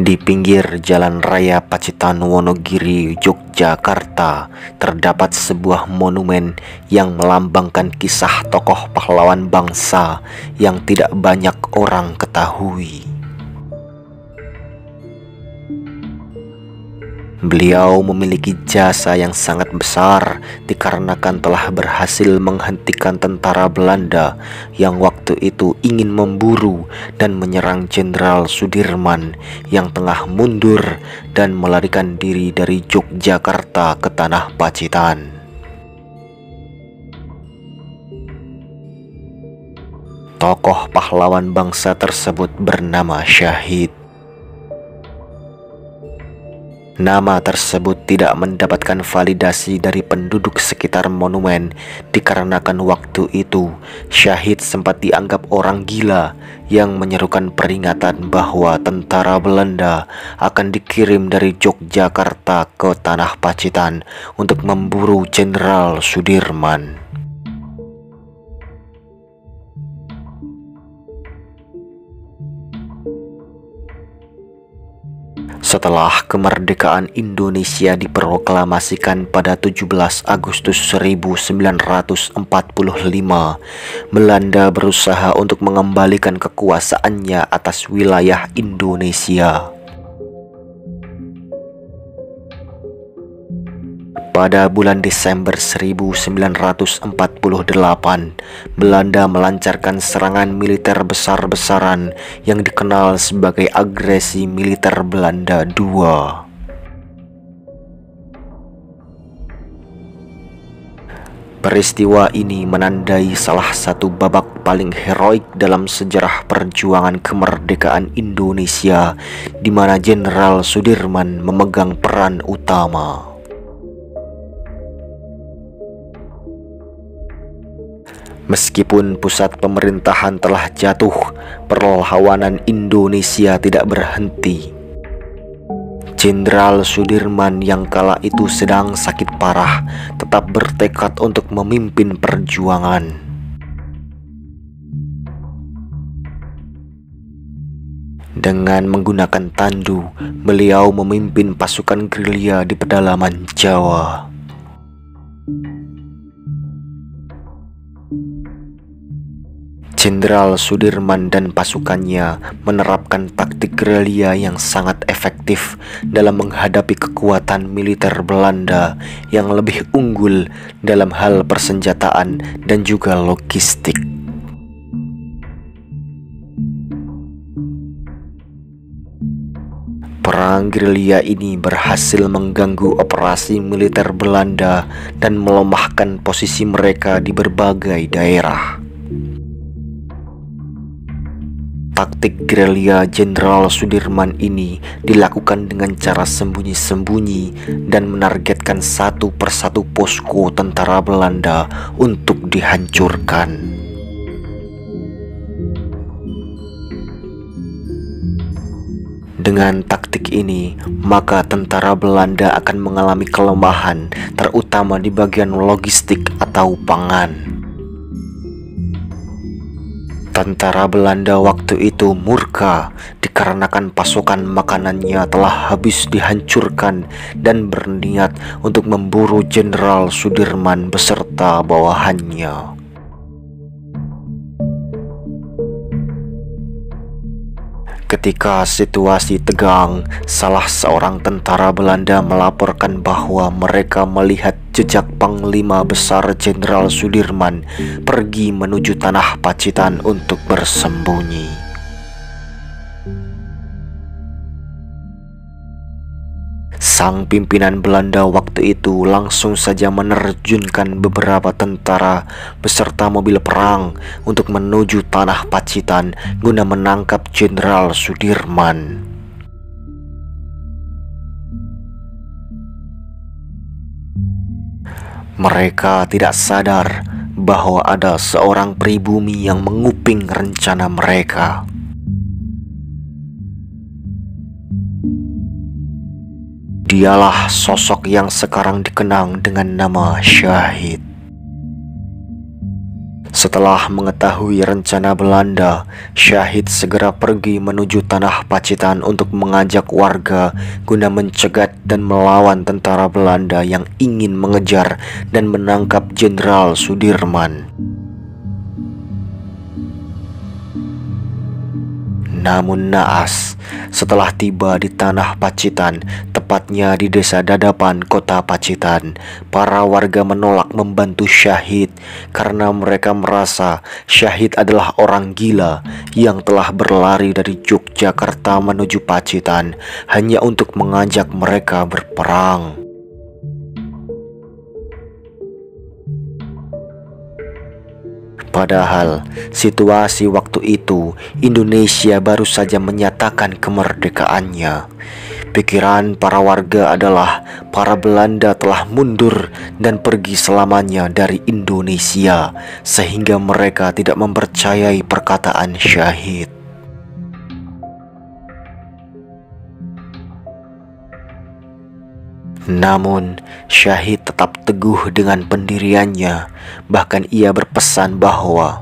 Di pinggir Jalan Raya Pacitan Wonogiri, Yogyakarta, terdapat sebuah monumen yang melambangkan kisah tokoh pahlawan bangsa yang tidak banyak orang ketahui. Beliau memiliki jasa yang sangat besar dikarenakan telah berhasil menghentikan tentara Belanda yang waktu itu ingin memburu dan menyerang Jenderal Sudirman yang tengah mundur dan melarikan diri dari Yogyakarta ke tanah Pacitan. Tokoh pahlawan bangsa tersebut bernama Syahid. Nama tersebut tidak mendapatkan validasi dari penduduk sekitar monumen dikarenakan waktu itu Syahid sempat dianggap orang gila yang menyerukan peringatan bahwa tentara Belanda akan dikirim dari Yogyakarta ke tanah Pacitan untuk memburu Jenderal Sudirman. Setelah kemerdekaan Indonesia diproklamasikan pada 17 Agustus 1945, Belanda berusaha untuk mengembalikan kekuasaannya atas wilayah Indonesia. Pada bulan Desember 1948, Belanda melancarkan serangan militer besar-besaran yang dikenal sebagai agresi militer Belanda II. Peristiwa ini menandai salah satu babak paling heroik dalam sejarah perjuangan kemerdekaan Indonesia, di mana Jenderal Sudirman memegang peran utama. Meskipun pusat pemerintahan telah jatuh, perlawanan Indonesia tidak berhenti. Jenderal Sudirman yang kala itu sedang sakit parah tetap bertekad untuk memimpin perjuangan. Dengan menggunakan tandu, beliau memimpin pasukan gerilya di pedalaman Jawa. Jenderal Sudirman dan pasukannya menerapkan taktik gerilya yang sangat efektif dalam menghadapi kekuatan militer Belanda yang lebih unggul dalam hal persenjataan dan juga logistik. Perang gerilya ini berhasil mengganggu operasi militer Belanda dan melemahkan posisi mereka di berbagai daerah. Taktik gerilya Jenderal Sudirman ini dilakukan dengan cara sembunyi-sembunyi dan menargetkan satu persatu posko tentara Belanda untuk dihancurkan. Dengan taktik ini, maka tentara Belanda akan mengalami kelemahan, terutama di bagian logistik atau pangan. Tentara Belanda waktu itu murka dikarenakan pasokan makanannya telah habis dihancurkan dan berniat untuk memburu Jenderal Sudirman beserta bawahannya. Ketika situasi tegang, salah seorang tentara Belanda melaporkan bahwa mereka melihat jejak Panglima Besar Jenderal Sudirman pergi menuju tanah Pacitan untuk bersembunyi. Sang pimpinan Belanda waktu itu langsung saja menerjunkan beberapa tentara beserta mobil perang untuk menuju tanah Pacitan guna menangkap Jenderal Sudirman. Mereka tidak sadar bahwa ada seorang pribumi yang menguping rencana mereka. Dialah sosok yang sekarang dikenang dengan nama Syahid. Setelah mengetahui rencana Belanda, Syahid segera pergi menuju tanah Pacitan untuk mengajak warga guna mencegat dan melawan tentara Belanda yang ingin mengejar dan menangkap Jenderal Sudirman. Namun naas, setelah tiba di tanah Pacitan, tepatnya di desa Dadapan, kota Pacitan, para warga menolak membantu Syahid karena mereka merasa Syahid adalah orang gila yang telah berlari dari Yogyakarta menuju Pacitan hanya untuk mengajak mereka berperang. Padahal situasi waktu itu Indonesia baru saja menyatakan kemerdekaannya. Pikiran para warga adalah para Belanda telah mundur dan pergi selamanya dari Indonesia, sehingga mereka tidak mempercayai perkataan Syahid. Namun, Syahid tetap teguh dengan pendiriannya. Bahkan ia berpesan bahwa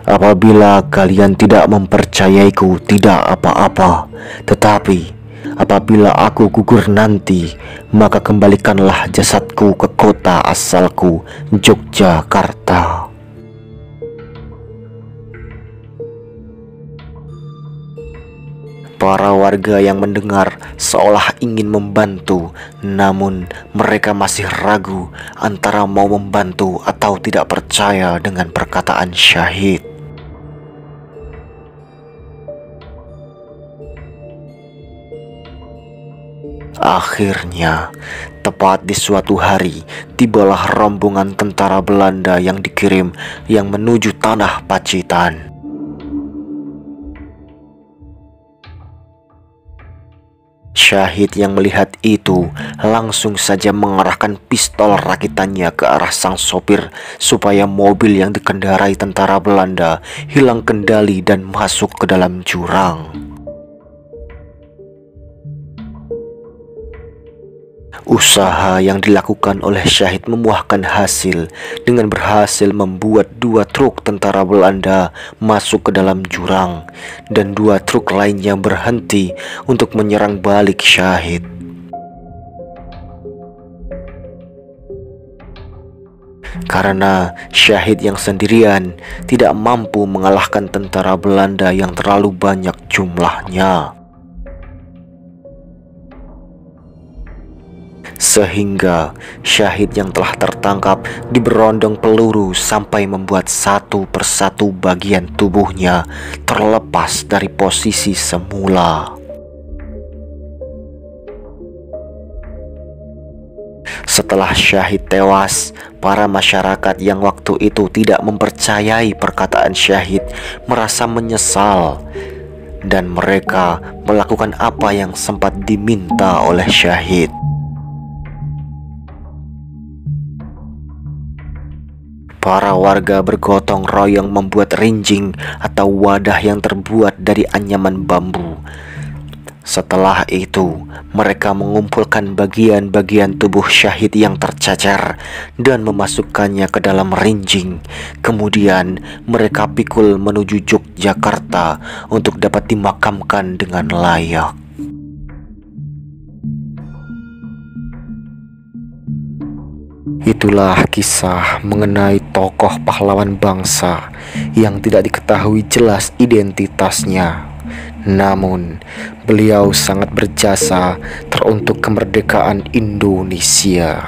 apabila kalian tidak mempercayaiku, tidak apa-apa. Tetapi apabila aku gugur nanti, maka kembalikanlah jasadku ke kota asalku, Yogyakarta. Para warga yang mendengar seolah ingin membantu, namun mereka masih ragu antara mau membantu atau tidak percaya dengan perkataan Syahid. Akhirnya, tepat di suatu hari, tibalah rombongan tentara Belanda yang dikirim yang menuju tanah Pacitan. Syahid yang melihat itu langsung saja mengarahkan pistol rakitannya ke arah sang sopir supaya mobil yang dikendarai tentara Belanda hilang kendali dan masuk ke dalam jurang. Usaha yang dilakukan oleh Syahid membuahkan hasil dengan berhasil membuat 2 truk tentara Belanda masuk ke dalam jurang dan 2 truk lainnya berhenti untuk menyerang balik Syahid. Karena Syahid yang sendirian tidak mampu mengalahkan tentara Belanda yang terlalu banyak jumlahnya. Sehingga Syahid yang telah tertangkap diberondong peluru sampai membuat satu persatu bagian tubuhnya terlepas dari posisi semula. Setelah Syahid tewas, para masyarakat yang waktu itu tidak mempercayai perkataan Syahid merasa menyesal, dan mereka melakukan apa yang sempat diminta oleh Syahid. Para warga bergotong royong membuat rinjing atau wadah yang terbuat dari anyaman bambu. Setelah itu, mereka mengumpulkan bagian-bagian tubuh Syahid yang tercecer dan memasukkannya ke dalam rinjing. Kemudian mereka pikul menuju Yogyakarta untuk dapat dimakamkan dengan layak. Itulah kisah mengenai tokoh pahlawan bangsa yang tidak diketahui jelas identitasnya. Namun, beliau sangat berjasa teruntuk kemerdekaan Indonesia.